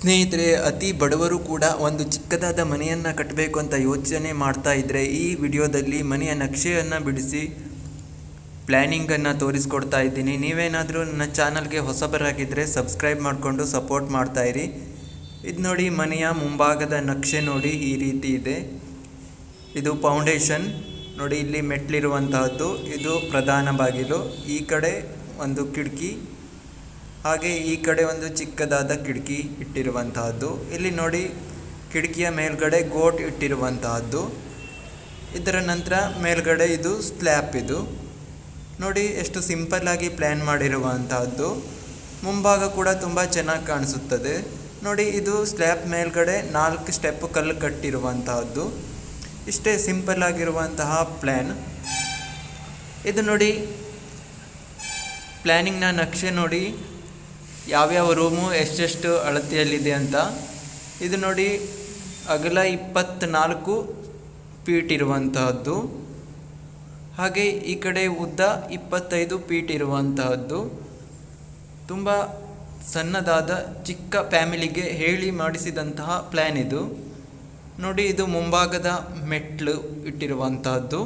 ಸ್ನೇಹಿತರೆ, ಅತಿ ಬಡವರು ಕೂಡ ಒಂದು ಚಿಕ್ಕದಾದ ಮನೆಯನ್ನು ಕಟ್ಟಬೇಕು ಅಂತ ಯೋಚನೆ ಮಾಡ್ತಾ ಇದ್ದರೆ ಈ ವಿಡಿಯೋದಲ್ಲಿ ಮನೆಯ ನಕ್ಷೆಯನ್ನು ಬಿಡಿಸಿ ಪ್ಲ್ಯಾನಿಂಗನ್ನು ತೋರಿಸ್ಕೊಡ್ತಾ ಇದ್ದೀನಿ. ನೀವೇನಾದರೂ ನನ್ನ ಚಾನಲ್ಗೆ ಹೊಸಬರಾಗಿದ್ದರೆ ಸಬ್ಸ್ಕ್ರೈಬ್ ಮಾಡಿಕೊಂಡು ಸಪೋರ್ಟ್ ಮಾಡ್ತಾಯಿರಿ. ಇದು ನೋಡಿ, ಮನೆಯ ಮುಂಭಾಗದ ನಕ್ಷೆ ನೋಡಿ, ಈ ರೀತಿ ಇದೆ. ಇದು ಫೌಂಡೇಶನ್ ನೋಡಿ, ಇಲ್ಲಿ ಮೆಟ್ಲಿರುವಂತಹದ್ದು. ಇದು ಪ್ರಧಾನ ಬಾಗಿಲು, ಈ ಕಡೆ ಒಂದು ಕಿಟಕಿ, ಹಾಗೆ ಈ ಕಡೆ ಒಂದು ಚಿಕ್ಕದಾದ ಕಿಟಕಿ ಇಟ್ಟಿರುವಂತಹದ್ದು. ಇಲ್ಲಿ ನೋಡಿ, ಕಿಟಕಿಯ ಮೇಲ್ಗಡೆ ಗೋಟ್ ಇಟ್ಟಿರುವಂತಹದ್ದು. ಇದರ ನಂತರ ಮೇಲ್ಗಡೆ ಇದು ಸ್ಲ್ಯಾಬ್. ಇದು ನೋಡಿ ಎಷ್ಟು ಸಿಂಪಲ್ ಆಗಿ ಪ್ಲ್ಯಾನ್ ಮಾಡಿರುವಂತಹದ್ದು. ಮುಂಭಾಗ ಕೂಡ ತುಂಬ ಚೆನ್ನಾಗಿ ಕಾಣಿಸುತ್ತದೆ ನೋಡಿ. ಇದು ಸ್ಲ್ಯಾಬ್ ಮೇಲ್ಗಡೆ 4 ಸ್ಟೆಪ್ ಕಲ್ಲು ಕಟ್ಟಿರುವಂತಹದ್ದು. ಇಷ್ಟೇ ಸಿಂಪಲ್ ಆಗಿರುವಂತಹ ಪ್ಲ್ಯಾನ್. ಇದು ನೋಡಿ, ಪ್ಲ್ಯಾನಿಂಗ್ನ ನಕ್ಷೆ ನೋಡಿ, ಯಾವ್ಯಾವ ರೂಮು ಎಷ್ಟೆಷ್ಟು ಅಳತೆಯಲ್ಲಿದೆ ಅಂತ. ಇದು ನೋಡಿ, ಅಗಲ 24 ಫೀಟ್ ಇರುವಂತಹದ್ದು, ಹಾಗೆ ಈ ಕಡೆ ಉದ್ದ 25 ಫೀಟ್ ಇರುವಂತಹದ್ದು. ತುಂಬ ಸಣ್ಣದಾದ ಚಿಕ್ಕ ಫ್ಯಾಮಿಲಿಗೆ ಹೇಳಿ ಮಾಡಿಸಿದಂತಹ ಪ್ಲ್ಯಾನ್ ಇದು ನೋಡಿ. ಇದು ಮುಂಭಾಗದ ಮೆಟ್ಲು ಇಟ್ಟಿರುವಂತಹದ್ದು.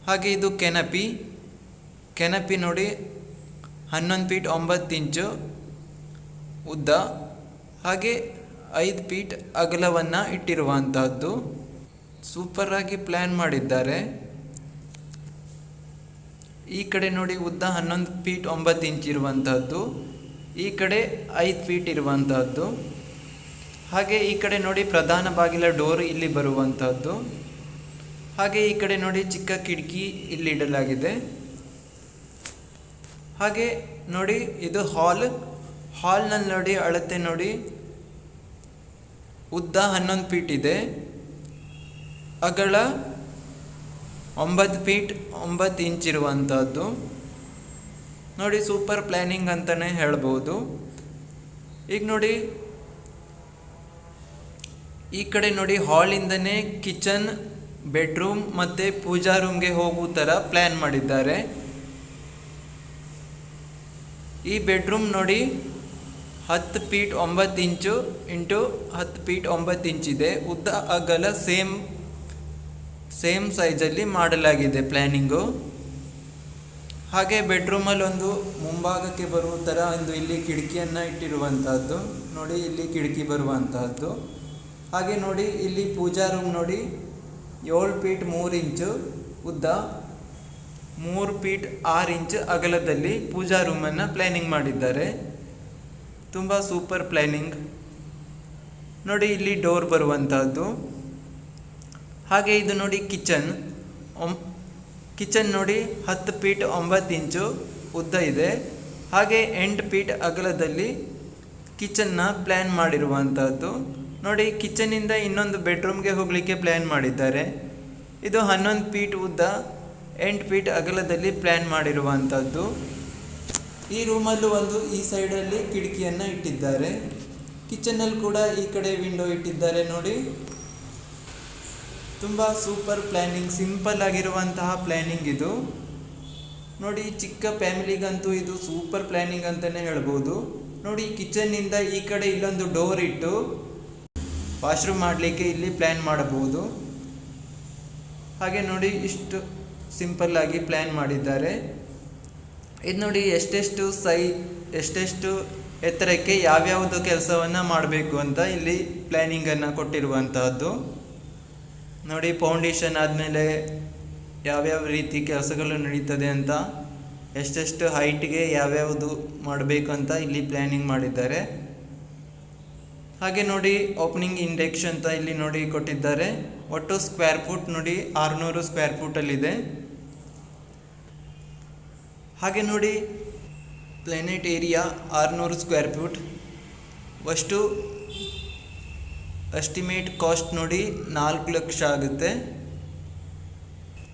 ಹಾಗೆ ಇದು ಕೆನಪಿ ನೋಡಿ, 11 ಫೀಟ್ 9 ಇಂಚು ಉದ್ದ, ಹಾಗೆ 5 ಫೀಟ್ ಅಗಲವನ್ನು ಇಟ್ಟಿರುವಂತಹದ್ದು. ಸೂಪರಾಗಿ ಪ್ಲ್ಯಾನ್ ಮಾಡಿದ್ದಾರೆ. ಈ ಕಡೆ ನೋಡಿ, ಉದ್ದ 11 ಫೀಟ್ 9 ಇಂಚ್ ಇರುವಂತಹದ್ದು, ಈ ಕಡೆ 5 ಫೀಟ್ ಇರುವಂತಹದ್ದು. ಹಾಗೆ ಈ ಕಡೆ ನೋಡಿ, ಪ್ರಧಾನ ಬಾಗಿಲ ಡೋರ್ ಇಲ್ಲಿ ಬರುವಂತಹದ್ದು. ಹಾಗೆ ಈ ಕಡೆ ನೋಡಿ, ಚಿಕ್ಕ ಕಿಟಕಿ ಇಲ್ಲಿ ಇಡಲಾಗಿದೆ. ಹಾಗೆ ನೋಡಿ, ಇದು ಹಾಲ್ನಲ್ಲಿ ನೋಡಿ, ಅಳತೆ ನೋಡಿ, ಉದ್ದ 11 ಫೀಟ್ ಇದೆ, ಅಗಲ 9 ಫೀಟ್ 9 ಇಂಚ್ ಇರುವಂತಹದ್ದು ನೋಡಿ. ಸೂಪರ್ ಪ್ಲ್ಯಾನಿಂಗ್ ಅಂತಲೇ ಹೇಳ್ಬೋದು. ಈಗ ನೋಡಿ, ಈ ಕಡೆ ನೋಡಿ, ಹಾಲಿಂದನೇ ಕಿಚನ್, ಬೆಡ್ರೂಮ್ ಮತ್ತು ಪೂಜಾ ರೂಮ್ಗೆ ಹೋಗೋ ಥರ ಪ್ಲ್ಯಾನ್ ಮಾಡಿದ್ದಾರೆ. ಈ ಬೆಡ್ರೂಮ್ ನೋಡಿ, 10 ಫೀಟ್ 9 ಇಂಚು ಇಂಟು 10 ಫೀಟ್ 9 ಇಂಚಿದೆ. ಉದ್ದ ಅಗಲ ಸೇಮ್ ಸೈಜಲ್ಲಿ ಮಾಡಲಾಗಿದೆ ಪ್ಲ್ಯಾನಿಂಗು. ಹಾಗೆ ಬೆಡ್ರೂಮಲ್ಲಿ ಒಂದು ಮುಂಭಾಗಕ್ಕೆ ಬರುವ ಥರ ಒಂದು ಇಲ್ಲಿ ಕಿಟಕಿಯನ್ನು ಇಟ್ಟಿರುವಂತಹದ್ದು ನೋಡಿ, ಇಲ್ಲಿ ಕಿಟಕಿ ಬರುವಂತಹದ್ದು. ಹಾಗೆ ನೋಡಿ, ಇಲ್ಲಿ ಪೂಜಾ ರೂಮ್ ನೋಡಿ, 7 ಫೀಟ್ 3 ಇಂಚು ಉದ್ದ, 3 ಫೀಟ್ 6 ಇಂಚ್ ಅಗಲದಲ್ಲಿ ಪೂಜಾ ರೂಮನ್ನು ಪ್ಲ್ಯಾನಿಂಗ್ ಮಾಡಿದ್ದಾರೆ. ತುಂಬ ಸೂಪರ್ ಪ್ಲ್ಯಾನಿಂಗ್ ನೋಡಿ. ಇಲ್ಲಿ ಡೋರ್ ಬರುವಂತಹದ್ದು. ಹಾಗೆ ಇದು ನೋಡಿ, ಕಿಚನ್ ನೋಡಿ, 10 ಫೀಟ್ 9 ಇಂಚು ಉದ್ದ ಇದೆ, ಹಾಗೆ 8 ಫೀಟ್ ಅಗಲದಲ್ಲಿ ಕಿಚನ್ನ ಪ್ಲ್ಯಾನ್ ಮಾಡಿರುವಂತಹದ್ದು ನೋಡಿ. ಕಿಚನ್ನಿಂದ ಇನ್ನೊಂದು ಬೆಡ್ರೂಮ್ಗೆ ಹೋಗಲಿಕ್ಕೆ ಪ್ಲ್ಯಾನ್ ಮಾಡಿದ್ದಾರೆ. ಇದು 11 ಫೀಟ್ ಉದ್ದ, 8 ಫೀಟ್ ಅಗಲದಲ್ಲಿ ಪ್ಲ್ಯಾನ್ ಮಾಡಿರುವಂಥದ್ದು. ಈ ರೂಮಲ್ಲೂ ಒಂದು ಈ ಸೈಡಲ್ಲಿ ಕಿಟಕಿಯನ್ನು ಇಟ್ಟಿದ್ದಾರೆ. ಕಿಚನಲ್ಲಿ ಕೂಡ ಈ ಕಡೆ ವಿಂಡೋ ಇಟ್ಟಿದ್ದಾರೆ ನೋಡಿ. ತುಂಬ ಸೂಪರ್ ಪ್ಲ್ಯಾನಿಂಗ್, ಸಿಂಪಲ್ ಆಗಿರುವಂತಹ ಪ್ಲ್ಯಾನಿಂಗ್ ಇದು ನೋಡಿ. ಚಿಕ್ಕ ಫ್ಯಾಮಿಲಿಗಂತೂ ಇದು ಸೂಪರ್ ಪ್ಲ್ಯಾನಿಂಗ್ ಅಂತಲೇ ಹೇಳ್ಬೋದು ನೋಡಿ. ಕಿಚನ್ನಿಂದ ಈ ಕಡೆ ಇಲ್ಲೊಂದು ಡೋರ್ ಇಟ್ಟು ವಾಶ್ರೂಮ್ ಮಾಡಲಿಕ್ಕೆ ಇಲ್ಲಿ ಪ್ಲ್ಯಾನ್ ಮಾಡಬಹುದು. ಹಾಗೆ ನೋಡಿ, ಇಷ್ಟು ಸಿಂಪಲ್ ಆಗಿ ಪ್ಲ್ಯಾನ್ ಮಾಡಿದ್ದಾರೆ. ಇದು ನೋಡಿ, ಎಷ್ಟೆಷ್ಟು ಎತ್ತರಕ್ಕೆ ಯಾವ್ಯಾವುದು ಕೆಲಸವನ್ನು ಮಾಡಬೇಕು ಅಂತ ಇಲ್ಲಿ ಪ್ಲ್ಯಾನಿಂಗನ್ನು ಕೊಟ್ಟಿರುವಂತಹದ್ದು ನೋಡಿ. ಫೌಂಡೇಶನ್ ಆದಮೇಲೆ ಯಾವ್ಯಾವ ರೀತಿ ಕೆಲಸಗಳು ನಡೀತದೆ ಅಂತ, ಎಷ್ಟೆಷ್ಟು ಹೈಟ್ಗೆ ಯಾವ್ಯಾವುದು ಮಾಡಬೇಕು ಅಂತ ಇಲ್ಲಿ ಪ್ಲ್ಯಾನಿಂಗ್ ಮಾಡಿದ್ದಾರೆ. ಹಾಗೆ ನೋಡಿ, ಓಪನಿಂಗ್ ಇಂಡೆಕ್ಸ್ ಅಂತ ಇಲ್ಲಿ ನೋಡಿ ಕೊಟ್ಟಿದ್ದಾರೆ. ಒಟ್ಟು ಸ್ಕ್ವೇರ್ ಫುಟ್ ನೋಡಿ, 600 ಸ್ಕ್ವೇರ್ ಫುಟಲ್ಲಿದೆ. ಹಾಗೆ ನೋಡಿ, ಪ್ಲಾನೆಟ್ ಏರಿಯಾ 600 ಸ್ಕ್ವೇರ್ ಫುಟ್. ಅಷ್ಟು ಎಸ್ಟಿಮೇಟ್ ಕಾಸ್ಟ್ ನೋಡಿ 4 ಲಕ್ಷ ಆಗುತ್ತೆ.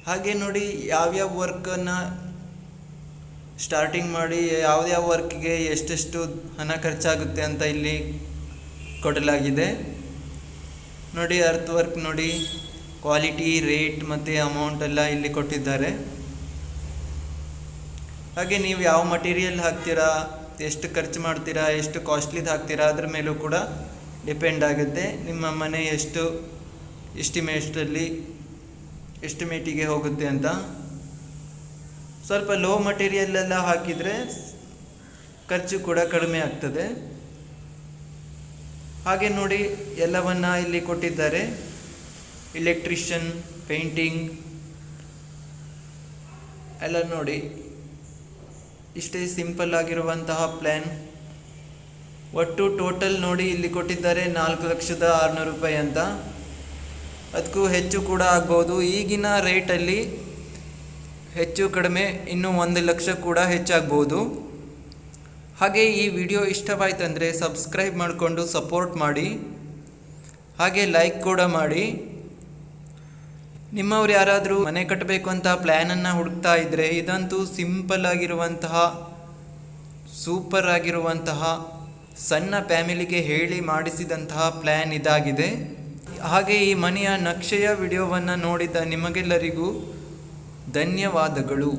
ಹಾಗೆ ನೋಡಿ, ಯಾವ್ಯಾವ ವರ್ಕನ್ನು ಸ್ಟಾರ್ಟಿಂಗ್ ಮಾಡಿ ಯಾವ್ಯಾವ ವರ್ಕ್ಗೆ ಎಷ್ಟೆಷ್ಟು ಹಣ ಖರ್ಚಾಗುತ್ತೆ ಅಂತ ಇಲ್ಲಿ ಕೊಡಲಾಗಿದೆ ನೋಡಿ. ಅರ್ತ್ ವರ್ಕ್ ನೋಡಿ, ಕ್ವಾಲಿಟಿ, ರೇಟ್ ಮತ್ತು ಅಮೌಂಟ್ ಎಲ್ಲ ಇಲ್ಲಿ ಕೊಟ್ಟಿದ್ದಾರೆ. ಹಾಗೆ ನೀವು ಯಾವ ಮಟೀರಿಯಲ್ ಹಾಕ್ತೀರಾ, ಎಷ್ಟು ಖರ್ಚು ಮಾಡ್ತೀರಾ, ಎಷ್ಟು ಕಾಸ್ಟ್ಲಿದು ಹಾಕ್ತೀರಾ ಅದ್ರ ಮೇಲೂ ಕೂಡ ಡಿಪೆಂಡ್ ಆಗುತ್ತೆ ನಿಮ್ಮ ಮನೆ ಎಷ್ಟು ಎಸ್ಟಿಮೇಟಿಗೆ ಹೋಗುತ್ತೆ ಅಂತ. ಸ್ವಲ್ಪ ಲೋ ಮಟೀರಿಯಲ್ ಎಲ್ಲ ಹಾಕಿದರೆ ಖರ್ಚು ಕೂಡ ಕಡಿಮೆ ಆಗ್ತದೆ. ಹಾಗೆ ನೋಡಿ ಎಲ್ಲವನ್ನ ಇಲ್ಲಿ ಕೊಟ್ಟಿದ್ದಾರೆ, ಎಲೆಕ್ಟ್ರಿಷಿಯನ್, ಪೇಂಟಿಂಗ್ ಎಲ್ಲ ನೋಡಿ. ಇಷ್ಟೇ ಸಿಂಪಲ್ ಆಗಿರುವಂತಹ ಪ್ಲ್ಯಾನ್. ಒಟ್ಟು ಟೋಟಲ್ ನೋಡಿ ಇಲ್ಲಿ ಕೊಟ್ಟಿದ್ದಾರೆ 4,600,000 ರೂಪಾಯಿ ಅಂತ. ಅದಕ್ಕೂ ಹೆಚ್ಚು ಕೂಡ ಆಗ್ಬೋದು. ಈಗಿನ ರೇಟಲ್ಲಿ ಹೆಚ್ಚು ಕಡಿಮೆ ಇನ್ನೂ 1 ಲಕ್ಷ ಕೂಡ ಹೆಚ್ಚಾಗ್ಬೋದು. ಹಾಗೆ ಈ ವಿಡಿಯೋ ಇಷ್ಟವಾಯ್ತಂದರೆ ಸಬ್ಸ್ಕ್ರೈಬ್ ಮಾಡಿಕೊಂಡು ಸಪೋರ್ಟ್ ಮಾಡಿ, ಹಾಗೆ ಲೈಕ್ ಕೂಡ ಮಾಡಿ. ನಿಮ್ಮವ್ರು ಯಾರಾದರೂ ಮನೆ ಕಟ್ಟಬೇಕು ಅಂತ ಪ್ಲ್ಯಾನನ್ನು ಹುಡುಕ್ತಾ ಇದ್ದರೆ ಇದಂತೂ ಸಿಂಪಲ್ ಆಗಿರುವಂತಹ, ಸೂಪರ್ ಆಗಿರುವಂತಹ, ಸಣ್ಣ ಫ್ಯಾಮಿಲಿಗೆ ಹೇಳಿ ಮಾಡಿಸಿದಂತಹ ಪ್ಲ್ಯಾನ್ ಇದಾಗಿದೆ. ಹಾಗೆ ಈ ಮನೆಯ ನಕ್ಷೆಯ ವಿಡಿಯೋವನ್ನು ನೋಡಿದ ನಿಮಗೆಲ್ಲರಿಗೂ ಧನ್ಯವಾದಗಳು.